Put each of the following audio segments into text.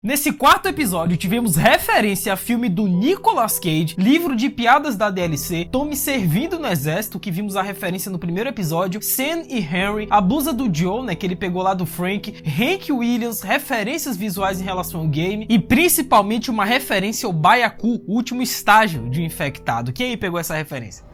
Nesse quarto episódio, tivemos referência a filme do Nicolas Cage, livro de piadas da DLC, Tommy servindo no exército, que vimos a referência no primeiro episódio, Sam e Henry, a blusa do Joe, né, que ele pegou lá do Frank, Hank Williams, referências visuais em relação ao game e principalmente uma referência ao Byaku, o último estágio de um infectado. Quem aí pegou essa referência?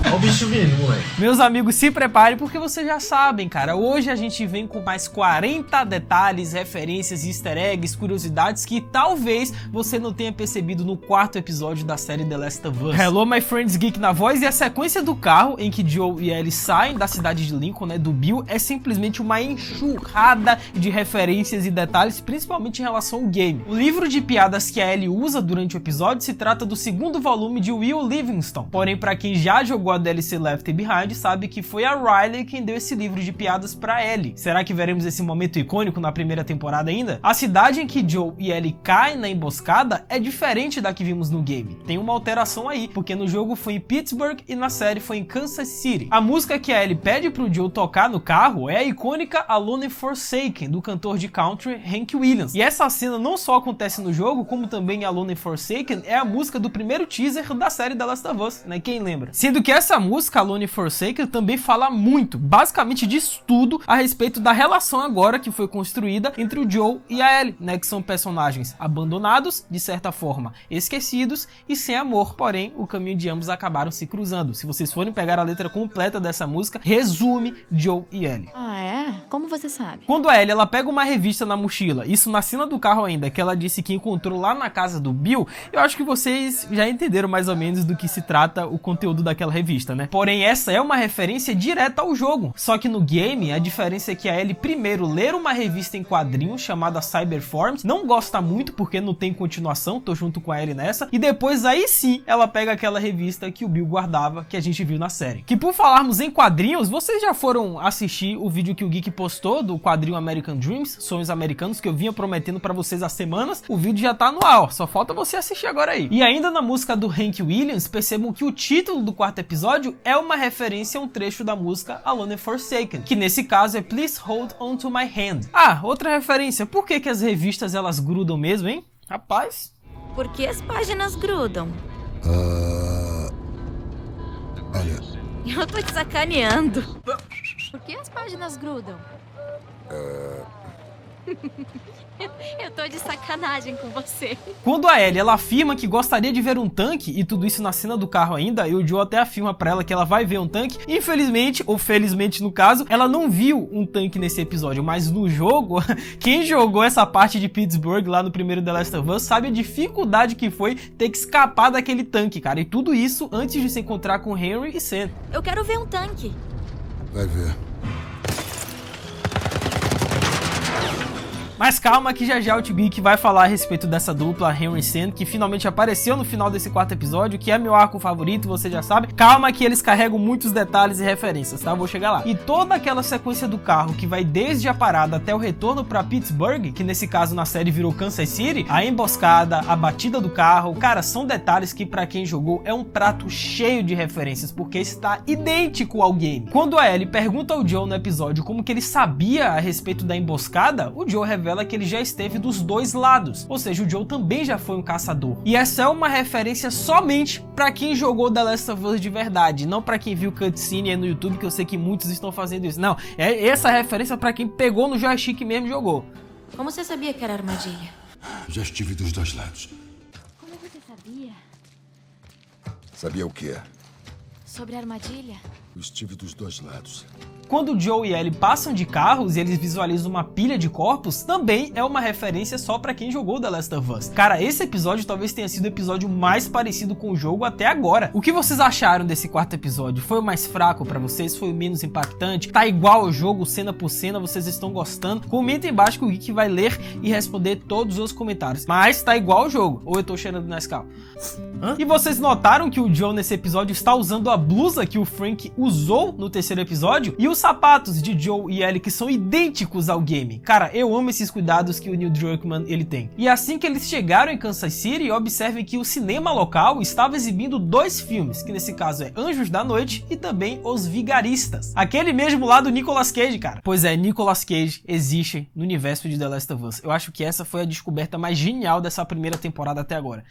Olha o bicho vindo, moleque. Meus amigos, se preparem porque vocês já sabem, cara. Hoje a gente vem com mais 40 detalhes, referências, easter eggs, curiosidades que talvez você não tenha percebido no quarto episódio da série The Last of Us. Hello, my friends, Geek na voz. E a sequência do carro em que Joe e Ellie saem da cidade de Lincoln, né, do Bill, é simplesmente uma enxurrada de referências e detalhes, principalmente em relação ao game. O livro de piadas que a Ellie usa durante o episódio se trata do segundo volume de Will Livingston. Porém, para quem já jogou a DLC Left Behind, sabe que foi a Riley quem deu esse livro de piadas pra Ellie. Será que veremos esse momento icônico na primeira temporada ainda? A cidade em que Joe e Ellie caem na emboscada é diferente da que vimos no game. Tem uma alteração aí, porque no jogo foi em Pittsburgh e na série foi em Kansas City. A música que a Ellie pede pro Joe tocar no carro é a icônica Alone and Forsaken, do cantor de country Hank Williams. E essa cena não só acontece no jogo, como também Alone and Forsaken é a música do primeiro teaser da série The Last of Us, né? Quem lembra? Sendo que essa música, Alone and Forsaken, também fala muito, basicamente diz tudo a respeito da relação agora que foi construída entre o Joe e a Ellie, né, que são personagens abandonados, de certa forma esquecidos e sem amor, porém o caminho de ambos acabaram se cruzando. Se vocês forem pegar a letra completa dessa música, resume Joe e Ellie. Ah, é? Como você sabe? Quando a Ellie, ela pega uma revista na mochila, isso na cena do carro ainda, que ela disse que encontrou lá na casa do Bill, eu acho que vocês já entenderam mais ou menos do que se trata o conteúdo daquela revista, né? Porém, essa é uma referência direta ao jogo. Só que no game, a diferença é que a Ellie primeiro lê uma revista em quadrinhos chamada Cyberforms, não gosta muito porque não tem continuação, tô junto com a Ellie nessa, e depois aí sim, ela pega aquela revista que o Bill guardava, que a gente viu na série. Que por falarmos em quadrinhos, vocês já foram assistir o vídeo que o Geek postou do quadrinho American Dreams, Sonhos Americanos, que eu vinha prometendo pra vocês há semanas? O vídeo já tá no ar, só falta você assistir agora aí. E ainda na música do Hank Williams, percebam que o título do quarto episódio é uma referência a um trecho da música Alone and Forsaken, que nesse caso é Please Hold On To My Hand. Ah, outra referência, por que as revistas elas grudam mesmo, hein? Rapaz. Por que as páginas grudam? Olha... Eu tô te sacaneando. Por que as páginas grudam? Eu tô de sacanagem com você. Quando a Ellie, ela afirma que gostaria de ver um tanque, e tudo isso na cena do carro ainda, e o Joe até afirma pra ela que ela vai ver um tanque, infelizmente, ou felizmente no caso, ela não viu um tanque nesse episódio, mas no jogo, quem jogou essa parte de Pittsburgh lá no primeiro The Last of Us, sabe a dificuldade que foi ter que escapar daquele tanque, cara, e tudo isso antes de se encontrar com Henry e Sam. Eu quero ver um tanque. Vai ver. Mas calma que já já o Geek vai falar a respeito dessa dupla Henry e Sam, que finalmente apareceu no final desse quarto episódio, que é meu arco favorito, você já sabe. Calma que eles carregam muitos detalhes e referências, tá? Eu vou chegar lá. E toda aquela sequência do carro que vai desde a parada até o retorno pra Pittsburgh, que nesse caso na série virou Kansas City, a emboscada, a batida do carro, cara, são detalhes que pra quem jogou é um prato cheio de referências, porque está idêntico ao game. Quando a Ellie pergunta ao Joe no episódio como que ele sabia a respeito da emboscada, o Joe revela que ele já esteve dos dois lados, ou seja, o Joe também já foi um caçador. E essa é uma referência somente pra quem jogou The Last of Us de verdade, não pra quem viu cutscene aí no YouTube, que eu sei que muitos estão fazendo isso. Não, é essa referência pra quem pegou no joystick mesmo e jogou. Como você sabia que era armadilha? Já estive dos dois lados. Como você sabia? Sabia o quê? Sobre a armadilha? Eu estive dos dois lados. Quando Joe e Ellie passam de carros e eles visualizam uma pilha de corpos, também é uma referência só pra quem jogou The Last of Us. Cara, esse episódio talvez tenha sido o episódio mais parecido com o jogo até agora. O que vocês acharam desse quarto episódio? Foi o mais fraco pra vocês? Foi o menos impactante? Tá igual ao jogo, cena por cena? Vocês estão gostando? Comenta aí embaixo que o Geek vai ler e responder todos os comentários. Mas tá igual ao jogo, ou eu tô cheirando Nescau? E vocês notaram que o Joe nesse episódio está usando a blusa que o Frank usou no terceiro episódio? E o sapatos de Joe e Ellie que são idênticos ao game. Cara, eu amo esses cuidados que o Neil Druckmann ele tem. E assim que eles chegaram em Kansas City, observem que o cinema local estava exibindo 2 filmes, que nesse caso é Anjos da Noite e também Os Vigaristas. Aquele mesmo lá do Nicolas Cage, cara. Pois é, Nicolas Cage existe no universo de The Last of Us. Eu acho que essa foi a descoberta mais genial dessa primeira temporada até agora.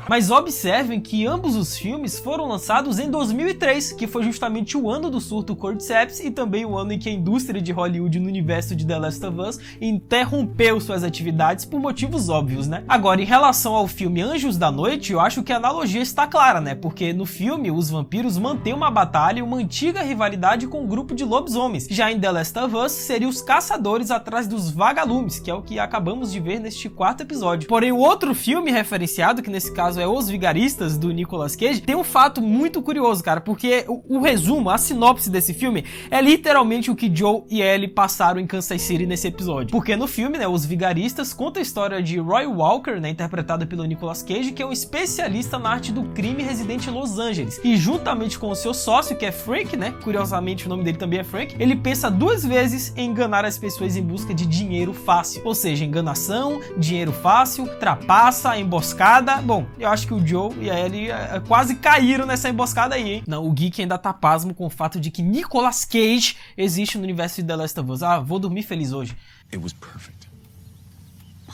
Mas observem que ambos os filmes foram lançados em 2003, que foi justamente o ano do surto Cordyceps e também o ano em que a indústria de Hollywood no universo de The Last of Us interrompeu suas atividades por motivos óbvios, né? Agora, em relação ao filme Anjos da Noite, eu acho que a analogia está clara, né? Porque no filme, os vampiros mantêm uma batalha e uma antiga rivalidade com um grupo de lobisomens. Já em The Last of Us, seriam os caçadores atrás dos vagalumes, que é o que acabamos de ver neste 4º episódio. Porém, o outro filme referenciado, que nesse caso é Os Vigaristas, do Nicolas Cage, tem um fato muito curioso, cara, porque o resumo, a sinopse desse filme é literalmente o que Joe e Ellie passaram em Kansas City nesse episódio. Porque no filme, né, Os Vigaristas conta a história de Roy Walker, né, interpretado pelo Nicolas Cage, que é um especialista na arte do crime residente em Los Angeles. E juntamente com o seu sócio, que é Frank, né, curiosamente o nome dele também é Frank, ele pensa 2 vezes em enganar as pessoas em busca de dinheiro fácil. Ou seja, enganação, dinheiro fácil, trapaça, emboscada. Bom, eu acho que o Joe e a Ellie quase caíram nessa emboscada aí, hein? Não, o Geek ainda tá pasmo com o fato de que Nicolas Cage existe no universo de The Last of Us. Ah, vou dormir feliz hoje. It was perfect.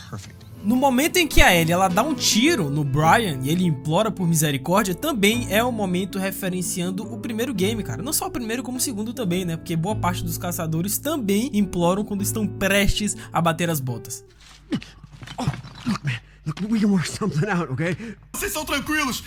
Perfect. No momento em que a Ellie ela dá um tiro no Brian e ele implora por misericórdia, também é um momento referenciando o primeiro game, cara. Não só o primeiro, como o segundo também, né? Porque boa parte dos caçadores também imploram quando estão prestes a bater as botas. Oh, look, man. Look, we can work something out, okay? Vocês são tranquilos?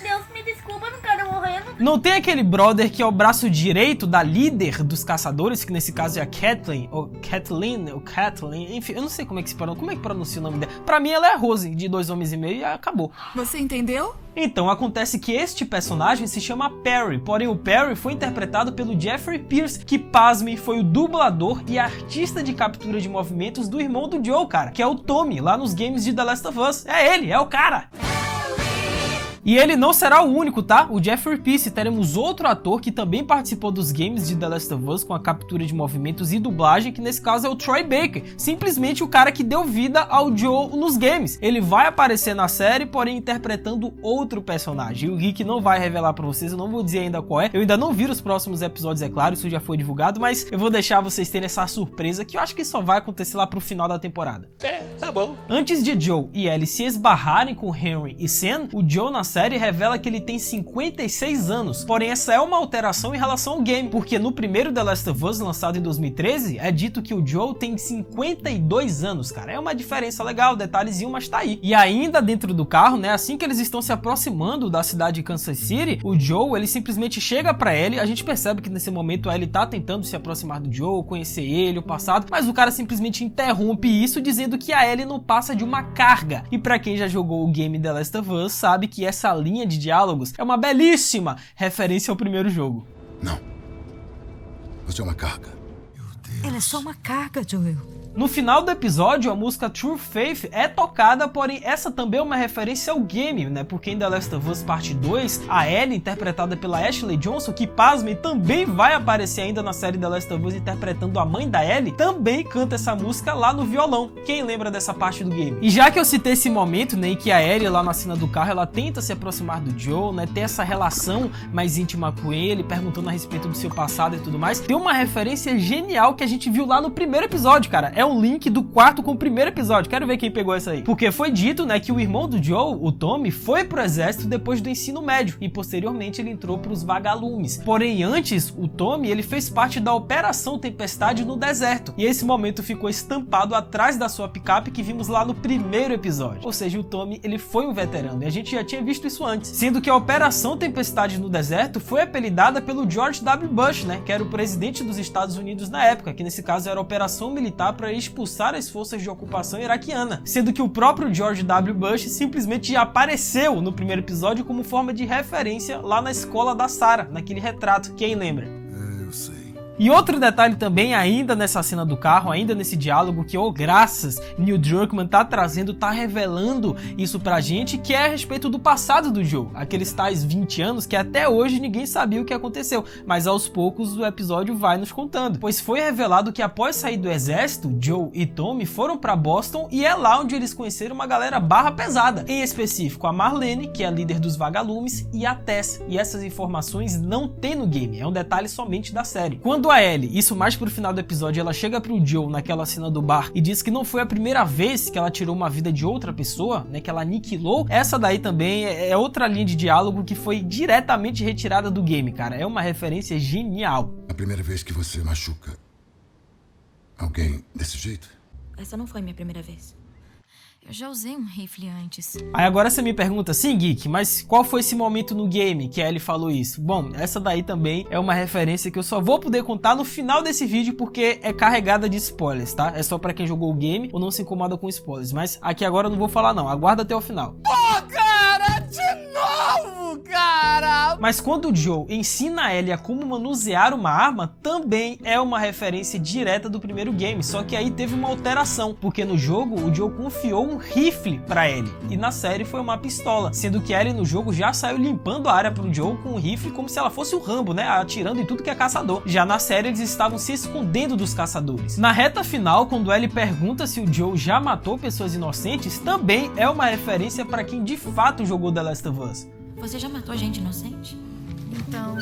Deus me desculpa, eu não quero morrer. Não tem aquele brother que é o braço direito da líder dos caçadores, que nesse caso é a Kathleen, ou Kathleen, enfim, eu não sei como é que pronuncia o nome dela. Pra mim ela é a Rose, de 2 Homens e Meio, e acabou. Você entendeu? Então, acontece que este personagem se chama Perry, porém o Perry foi interpretado pelo Jeffrey Pierce, que, pasmem, foi o dublador e artista de captura de movimentos do irmão do Joe, cara, que é o Tommy, lá nos games de The Last of Us. É ele, é o cara! E ele não será o único, tá? O Jeffrey Pierce, teremos outro ator que também participou dos games de The Last of Us com a captura de movimentos e dublagem, que nesse caso é o Troy Baker, simplesmente o cara que deu vida ao Joe nos games. Ele vai aparecer na série, porém interpretando outro personagem. O Geek não vai revelar pra vocês, eu não vou dizer ainda qual é. Eu ainda não vi os próximos episódios, é claro, isso já foi divulgado, mas eu vou deixar vocês terem essa surpresa que eu acho que só vai acontecer lá pro final da temporada. Tá bom. Antes de Joe e Ellie se esbarrarem com Henry e Sam, o Joe na série revela que ele tem 56 anos, porém essa é uma alteração em relação ao game, porque no primeiro The Last of Us, lançado em 2013, é dito que o Joe tem 52 anos, cara, é uma diferença legal, detalhezinho, mas tá aí. E ainda dentro do carro, né, assim que eles estão se aproximando da cidade de Kansas City, o Joe, ele simplesmente chega pra Ellie, a gente percebe que nesse momento a Ellie tá tentando se aproximar do Joe, conhecer ele, o passado, mas o cara simplesmente interrompe isso, dizendo que a Ellie não passa de uma carga. E pra quem já jogou o game The Last of Us, sabe que essa linha de diálogos é uma belíssima referência ao primeiro jogo. Não. Você é uma carga. Ela é só uma carga, Joel. No final do episódio, a música True Faith é tocada, porém essa também é uma referência ao game, né? Porque em The Last of Us Parte 2, a Ellie, interpretada pela Ashley Johnson, que, pasmem, também vai aparecer ainda na série The Last of Us interpretando a mãe da Ellie, também canta essa música lá no violão. Quem lembra dessa parte do game? E já que eu citei esse momento, né, em que a Ellie, lá na cena do carro, ela tenta se aproximar do Joe, né, ter essa relação mais íntima com ele, perguntando a respeito do seu passado e tudo mais, tem uma referência genial que a gente viu lá no primeiro episódio, cara. É um link do quarto com o primeiro episódio. Quero ver quem pegou essa aí. Porque foi dito, né, que o irmão do Joe, o Tommy, foi pro exército depois do ensino médio e posteriormente ele entrou pros vagalumes. Porém, antes, o Tommy, ele fez parte da Operação Tempestade no deserto. E esse momento ficou estampado atrás da sua picape que vimos lá no primeiro episódio. Ou seja, o Tommy, ele foi um veterano e a gente já tinha visto isso antes. Sendo que a Operação Tempestade no deserto foi apelidada pelo George W. Bush, né, que era o presidente dos Estados Unidos na época, que nesse caso era a operação militar para expulsar as forças de ocupação iraquiana, sendo que o próprio George W. Bush simplesmente apareceu no primeiro episódio como forma de referência lá na escola da Sarah, naquele retrato, quem lembra? Eu sei. E outro detalhe também, ainda nessa cena do carro, ainda nesse diálogo que, graças, Neil Druckmann tá trazendo, tá revelando isso pra gente, que é a respeito do passado do Joe. Aqueles tais 20 anos que até hoje ninguém sabia o que aconteceu, mas aos poucos o episódio vai nos contando. Pois foi revelado que após sair do exército, Joe e Tommy foram pra Boston e é lá onde eles conheceram uma galera barra pesada. Em específico a Marlene, que é a líder dos vagalumes, e a Tess. E essas informações não tem no game, é um detalhe somente da série. Quando a Ellie, isso mais pro final do episódio, ela chega pro Joe naquela cena do bar e diz que não foi a primeira vez que ela tirou uma vida de outra pessoa, né, que ela aniquilou, essa daí também é outra linha de diálogo que foi diretamente retirada do game, cara. É uma referência genial. A primeira vez que você machuca alguém desse jeito? Essa não foi minha primeira vez. Eu já usei um rifle antes. Aí agora você me pergunta, sim, Geek, mas qual foi esse momento no game que a Ellie falou isso? Bom, essa daí também é uma referência que eu só vou poder contar no final desse vídeo porque é carregada de spoilers, tá? É só pra quem jogou o game ou não se incomoda com spoilers, mas aqui agora eu não vou falar não, aguarda até o final. Cara, de novo, cara! Mas quando o Joe ensina a Ellie a como manusear uma arma, também é uma referência direta do primeiro game, só que aí teve uma alteração, porque no jogo o Joe confiou um rifle pra Ellie, e na série foi uma pistola, sendo que a Ellie no jogo já saiu limpando a área pro Joe com um rifle como se ela fosse o Rambo, né, atirando em tudo que é caçador. Já na série eles estavam se escondendo dos caçadores. Na reta final, quando Ellie pergunta se o Joe já matou pessoas inocentes, também é uma referência pra quem de fato jogou The Last of Us. Você já matou gente inocente? Então,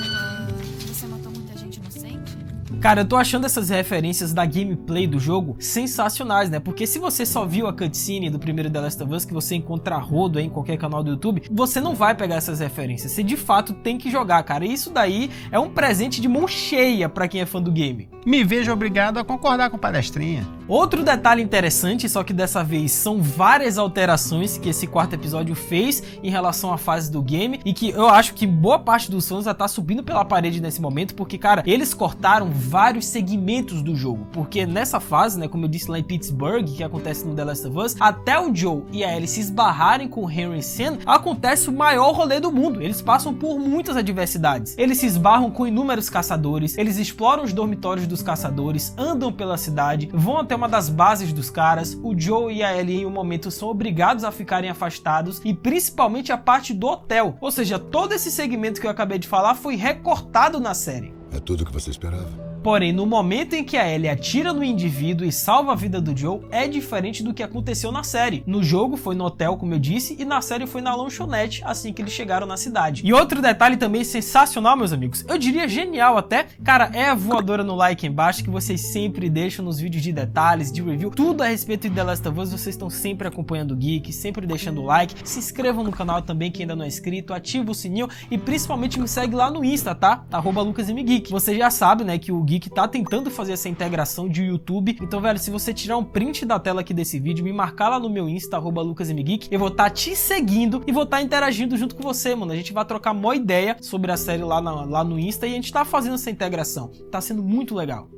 você matou muita gente inocente? Cara, eu tô achando essas referências da gameplay do jogo sensacionais, né? Porque se você só viu a cutscene do primeiro The Last of Us, que você encontra a rodo aí em qualquer canal do YouTube, você não vai pegar essas referências. Você de fato tem que jogar, cara. E isso daí é um presente de mão cheia pra quem é fã do game. Me vejo obrigado a concordar com palestrinha. Outro detalhe interessante, só que dessa vez são várias alterações que esse quarto episódio fez em relação à fase do game, e que eu acho que boa parte dos fãs já tá subindo pela parede nesse momento, porque, cara, eles cortaram vários segmentos do jogo, porque nessa fase, né, como eu disse lá em Pittsburgh, que acontece no The Last of Us, até o Joe e a Ellie se esbarrarem com o Henry Sen, acontece o maior rolê do mundo. Eles passam por muitas adversidades. Eles se esbarram com inúmeros caçadores, eles exploram os dormitórios dos caçadores, andam pela cidade, vão até uma das bases dos caras. O Joe e a Ellie em um momento são obrigados a ficarem afastados, e principalmente a parte do hotel. Ou seja, todo esse segmento que eu acabei de falar foi recortado na série. É tudo o que você esperava? Porém, no momento em que a Ellie atira no indivíduo e salva a vida do Joe, é diferente do que aconteceu na série. No jogo foi no hotel, como eu disse, e na série foi na lanchonete, assim que eles chegaram na cidade. E outro detalhe também sensacional, meus amigos, eu diria genial até, cara, é a voadora no like embaixo que vocês sempre deixam nos vídeos de detalhes, de review, tudo a respeito de The Last of Us. Vocês estão sempre acompanhando o Geek, sempre deixando o like, se inscrevam no canal também quem ainda não é inscrito, ativa o sininho e principalmente me segue lá no Insta, tá? @LucasMGeek. Você já sabe, né, que o Geek tá tentando fazer essa integração de YouTube, então, velho, se você tirar um print da tela aqui desse vídeo, me marcar lá no meu Insta, @LucasMGeek, eu vou estar te seguindo e vou estar interagindo junto com você, mano. A gente vai trocar uma ideia sobre a série lá no Insta e a gente tá fazendo essa integração. Tá sendo muito legal.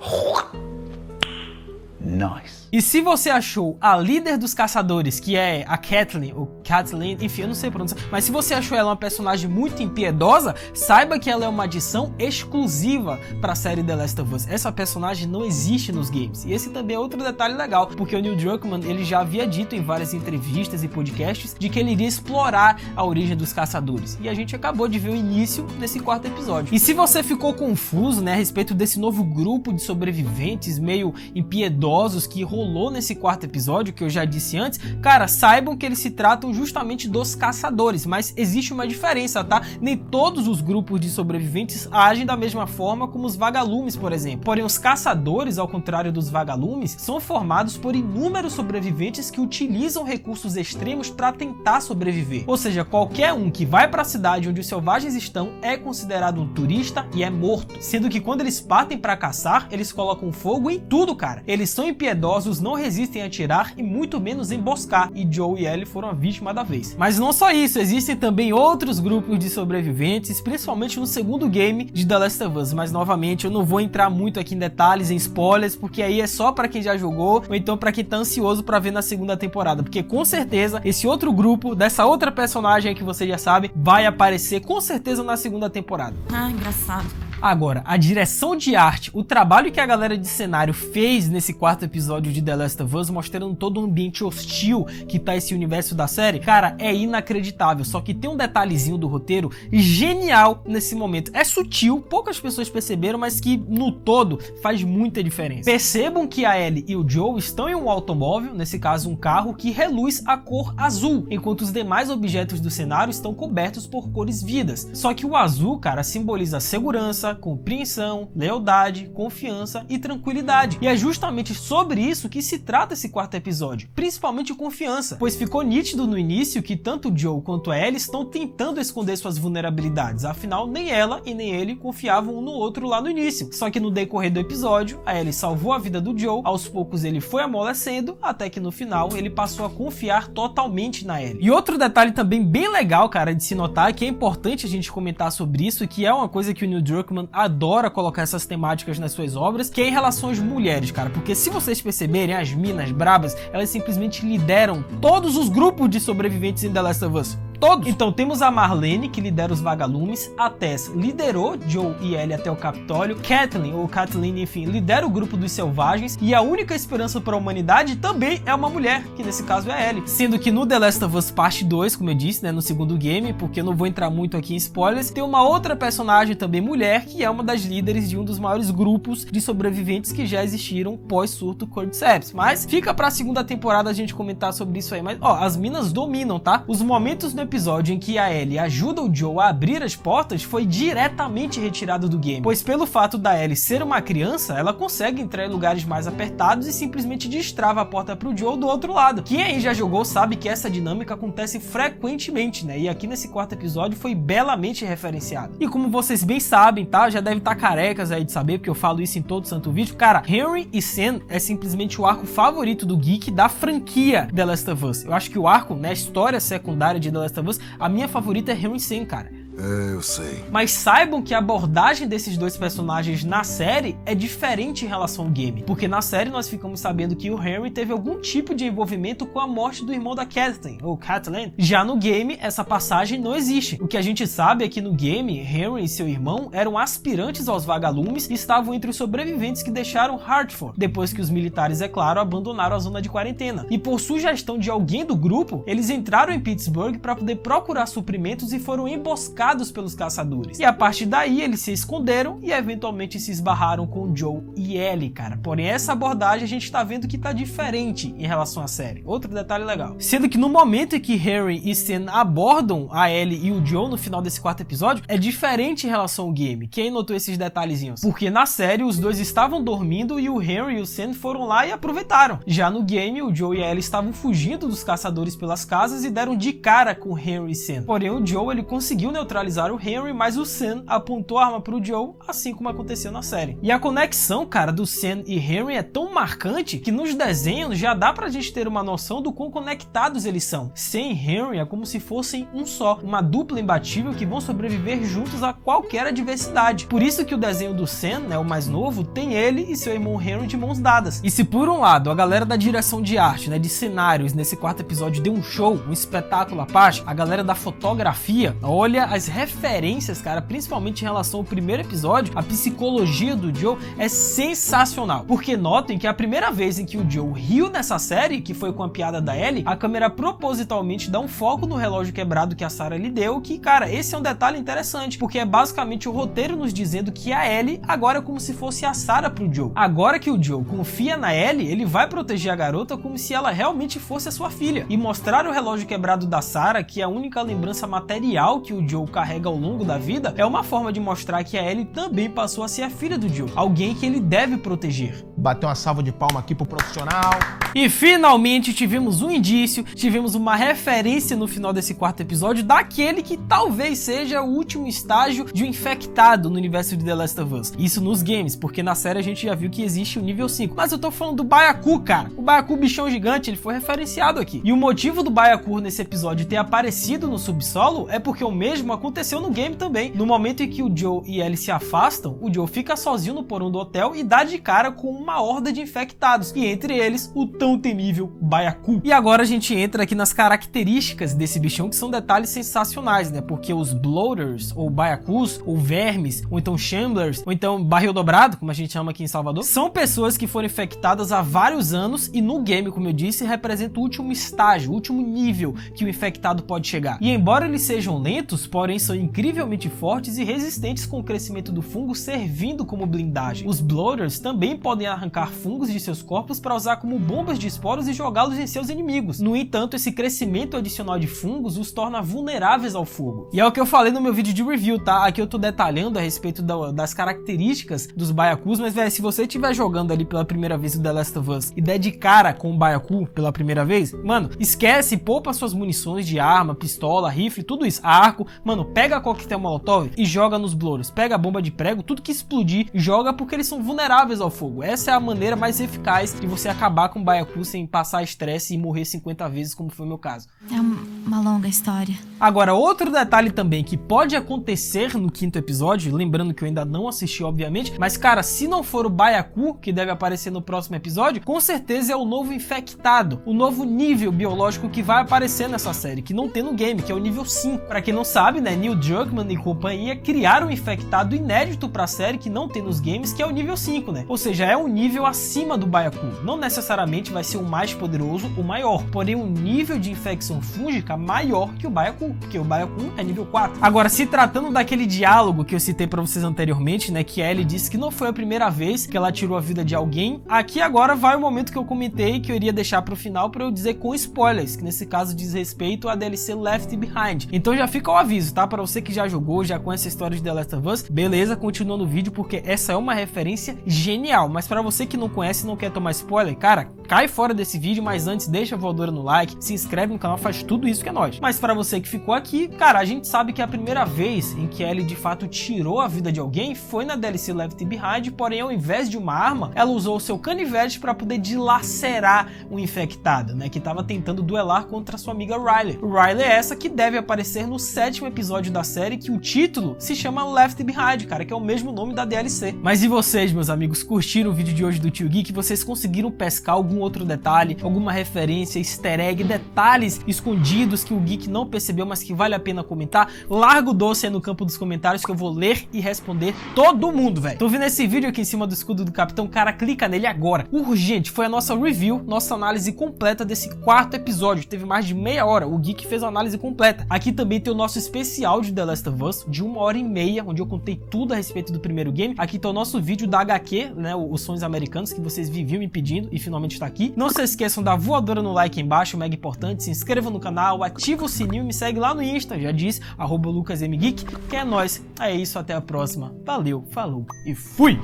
Nice. E se você achou a líder dos caçadores, que é a Kathleen, ou Kathleen, enfim, eu não sei pronunciar, mas se você achou ela uma personagem muito impiedosa, saiba que ela é uma adição exclusiva para a série The Last of Us. Essa personagem não existe nos games. E esse também é outro detalhe legal, porque o Neil Druckmann, ele já havia dito em várias entrevistas e podcasts de que ele iria explorar a origem dos caçadores. E a gente acabou de ver o início desse quarto episódio. E se você ficou confuso, né, a respeito desse novo grupo de sobreviventes meio impiedosos que rolou nesse quarto episódio, que eu já disse antes, cara, saibam que eles se tratam justamente dos caçadores, mas existe uma diferença, tá? Nem todos os grupos de sobreviventes agem da mesma forma como os vagalumes, por exemplo. Porém, os caçadores, ao contrário dos vagalumes, são formados por inúmeros sobreviventes que utilizam recursos extremos para tentar sobreviver. Ou seja, qualquer um que vai para a cidade onde os selvagens estão é considerado um turista e é morto, sendo que quando eles partem para caçar, eles colocam fogo em tudo, cara. Eles são impiedosos, não resistem a atirar e muito menos emboscar, e Joe e Ellie foram a vítima da vez. Mas não só isso, existem também outros grupos de sobreviventes, principalmente no segundo game de The Last of Us, mas novamente eu não vou entrar muito aqui em detalhes, em spoilers, porque aí é só pra quem já jogou, ou então pra quem tá ansioso pra ver na segunda temporada, porque com certeza esse outro grupo, dessa outra personagem que você já sabe, vai aparecer com certeza na segunda temporada. Ah, engraçado. Agora, a direção de arte, o trabalho que a galera de cenário fez nesse quarto episódio de The Last of Us, mostrando todo o ambiente hostil que tá esse universo da série, cara, é inacreditável. Só que tem um detalhezinho do roteiro genial nesse momento. É sutil, poucas pessoas perceberam, mas que no todo faz muita diferença. Percebam que a Ellie e o Joel estão em um automóvel, nesse caso um carro, que reluz a cor azul, enquanto os demais objetos do cenário estão cobertos por cores vivas. Só que o azul, cara, simboliza segurança, compreensão, lealdade, confiança e tranquilidade. E é justamente sobre isso que se trata esse quarto episódio, principalmente confiança, pois ficou nítido no início que tanto o Joel quanto a Ellie estão tentando esconder suas vulnerabilidades, afinal nem ela e nem ele confiavam um no outro lá no início. Só que no decorrer do episódio, a Ellie salvou a vida do Joel, aos poucos ele foi amolecendo, até que no final ele passou a confiar totalmente na Ellie. E outro detalhe também bem legal, cara, de se notar, que é importante a gente comentar sobre isso, que é uma coisa que o Neil Druckmann adora colocar essas temáticas nas suas obras, que é em relação às mulheres, cara, porque se vocês perceberem, as minas brabas, elas simplesmente lideram todos os grupos de sobreviventes em The Last of Us. Todos. Então temos a Marlene, que lidera os vagalumes, a Tess liderou Joel e Ellie até o Capitólio, Kathleen, enfim, lidera o grupo dos selvagens, e a única esperança para a humanidade também é uma mulher, que nesse caso é a Ellie. Sendo que no The Last of Us Parte 2, como eu disse, né, no segundo game, porque eu não vou entrar muito aqui em spoilers, tem uma outra personagem também mulher, que é uma das líderes de um dos maiores grupos de sobreviventes que já existiram pós-surto Cordyceps. Mas fica pra segunda temporada a gente comentar sobre isso aí. Mas, ó, as minas dominam, tá? Os momentos no episódio em que a Ellie ajuda o Joel a abrir as portas foi diretamente retirado do game, pois pelo fato da Ellie ser uma criança, ela consegue entrar em lugares mais apertados e simplesmente destrava a porta pro Joel do outro lado. Quem aí já jogou sabe que essa dinâmica acontece frequentemente, né? E aqui nesse quarto episódio foi belamente referenciado. E como vocês bem sabem, tá? Já devem estar carecas aí de saber, porque eu falo isso em todo santo vídeo. Cara, Henry e Sam é simplesmente o arco favorito do geek da franquia The Last of Us. Eu acho que o arco, né, a história secundária de The Last of Us, a minha favorita é Henry e Sam, cara. Eu sei. Mas saibam que a abordagem desses dois personagens na série é diferente em relação ao game, porque na série nós ficamos sabendo que o Henry teve algum tipo de envolvimento com a morte do irmão da Kathleen, ou Kathleen. Já no game, essa passagem não existe. O que a gente sabe é que no game, Henry e seu irmão eram aspirantes aos vagalumes e estavam entre os sobreviventes que deixaram Hartford, depois que os militares, é claro, abandonaram a zona de quarentena. E por sugestão de alguém do grupo, eles entraram em Pittsburgh para poder procurar suprimentos e foram emboscados pelos caçadores. E a partir daí eles se esconderam e eventualmente se esbarraram com Joel e Ellie, cara. Porém essa abordagem a gente tá vendo que tá diferente em relação à série. Outro detalhe legal. Sendo que no momento em que Harry e Sam abordam a Ellie e o Joel no final desse quarto episódio, é diferente em relação ao game. Quem notou esses detalhezinhos? Porque na série os dois estavam dormindo e o Henry e o Sam foram lá e aproveitaram. Já no game, o Joel e a Ellie estavam fugindo dos caçadores pelas casas e deram de cara com Henry e Sam. Porém o Joel, ele conseguiu neutralizar o Henry, mas o Sam apontou a arma pro Joel, assim como aconteceu na série. E a conexão, cara, do Sam e Henry é tão marcante que nos desenhos já dá pra gente ter uma noção do quão conectados eles são. Sam e Henry é como se fossem um só, uma dupla imbatível que vão sobreviver juntos a qualquer adversidade. Por isso que o desenho do Sam, né, o mais novo, tem ele e seu irmão Henry de mãos dadas. E se por um lado a galera da direção de arte, né, de cenários nesse quarto episódio deu um show, um espetáculo à parte, a galera da fotografia, olha as referências, cara, principalmente em relação ao primeiro episódio, a psicologia do Joel é sensacional. Porque notem que a primeira vez em que o Joel riu nessa série, que foi com a piada da Ellie, a câmera propositalmente dá um foco no relógio quebrado que a Sarah lhe deu, que, cara, esse é um detalhe interessante, porque é basicamente o roteiro nos dizendo que a Ellie agora é como se fosse a Sarah pro Joel. Agora que o Joel confia na Ellie, ele vai proteger a garota como se ela realmente fosse a sua filha. E mostrar o relógio quebrado da Sarah, que é a única lembrança material que o Joel carrega ao longo da vida, é uma forma de mostrar que a Ellie também passou a ser a filha do Joel, alguém que ele deve proteger. Bateu uma salva de palma aqui pro profissional. E finalmente tivemos um indício, tivemos uma referência no final desse quarto episódio daquele que talvez seja o último estágio de um infectado no universo de The Last of Us. Isso nos games, porque na série a gente já viu que existe o nível 5. Mas eu tô falando do Byaku, cara. O Byaku, bichão gigante, ele foi referenciado aqui. E o motivo do Byaku nesse episódio ter aparecido no subsolo é porque o mesmo aconteceu aconteceu no game também. No momento em que o Joe e Ellie se afastam, o Joe fica sozinho no porão do hotel e dá de cara com uma horda de infectados, e entre eles o tão temível Byaku. E agora a gente entra aqui nas características desse bichão, que são detalhes sensacionais, né? Porque os bloaters, ou Byakus, ou vermes, ou então shamblers, ou então barril dobrado, como a gente chama aqui em Salvador, são pessoas que foram infectadas há vários anos e no game, como eu disse, representa o último estágio, o último nível que o infectado pode chegar. E embora eles sejam lentos, porém são incrivelmente fortes e resistentes com o crescimento do fungo servindo como blindagem. Os bloaters também podem arrancar fungos de seus corpos para usar como bombas de esporos e jogá-los em seus inimigos. No entanto, esse crescimento adicional de fungos os torna vulneráveis ao fogo. E é o que eu falei no meu vídeo de review, tá? Aqui eu tô detalhando a respeito das características dos Byakus, mas velho, se você estiver jogando ali pela primeira vez o The Last of Us e der de cara com o Byaku pela primeira vez, mano, esquece, poupa suas munições de arma, pistola, rifle, tudo isso, arco, mano, pega coquetel molotov e joga nos bloaters, pega a bomba de prego, tudo que explodir, joga, porque eles são vulneráveis ao fogo. Essa é a maneira mais eficaz de você acabar com o Byaku sem passar estresse e morrer 50 vezes, como foi o meu caso. É uma longa história. Agora, outro detalhe também que pode acontecer no 5º episódio, lembrando que eu ainda não assisti, obviamente, mas cara, se não for o Byaku, que deve aparecer no próximo episódio, com certeza é o novo infectado, o novo nível biológico que vai aparecer nessa série, que não tem no game, que é o nível 5. Pra quem não sabe, né, Neil Druckmann e companhia criaram um infectado inédito pra série que não tem nos games, que é o nível 5, né? Ou seja, é um nível acima do Byaku. Não necessariamente vai ser o mais poderoso, o maior, porém um nível de infecção fúngica maior que o Byaku, porque o Byaku é nível 4. Agora, se tratando daquele diálogo que eu citei pra vocês anteriormente, né, que a Ellie disse que não foi a primeira vez que ela tirou a vida de alguém, aqui agora vai o momento que eu comentei que eu iria deixar pro final pra eu dizer com spoilers, que nesse caso diz respeito à DLC Left Behind. Então já fica o aviso, tá? Pra você que já jogou, já conhece a história de The Last of Us, beleza, continua no vídeo porque essa é uma referência genial. Mas pra você que não conhece e não quer tomar spoiler, cara, cai fora desse vídeo, mas antes deixa a voadora no like, se inscreve no canal, faz tudo isso que é nóis. Mas pra você que ficou aqui, cara, a gente sabe que a primeira vez em que Ellie de fato tirou a vida de alguém foi na DLC Left Behind, porém ao invés de uma arma, ela usou o seu canivete pra poder dilacerar o infectado, né, que tava tentando duelar contra sua amiga Riley. Riley é essa que deve aparecer no 7º episódio da série, que o título se chama Left Behind, cara, que é o mesmo nome da DLC. Mas e vocês, meus amigos, curtiram o vídeo de hoje do Tio Geek? Vocês conseguiram pescar algum outro detalhe, alguma referência, easter egg, detalhes escondidos que o Geek não percebeu, mas que vale a pena comentar? Larga o doce aí no campo dos comentários que eu vou ler e responder todo mundo, velho. Tô vendo esse vídeo aqui em cima do escudo do Capitão, cara, clica nele agora. Urgente, foi a nossa review, nossa análise completa desse 4º episódio. Teve mais de meia hora, o Geek fez a análise completa. Aqui também tem o nosso especial de The Last of Us, de 1h30, onde eu contei tudo a respeito do primeiro game. Aqui tá o nosso vídeo da HQ, né, os sonhos americanos, que vocês viviam me pedindo e finalmente tá aqui. Não se esqueçam da voadora no like aí embaixo, mega importante. Se inscreva no canal, ativa o sininho e me segue lá no Insta, já disse, @LucasMGeek, que é nóis. É isso, até a próxima. Valeu, falou e fui!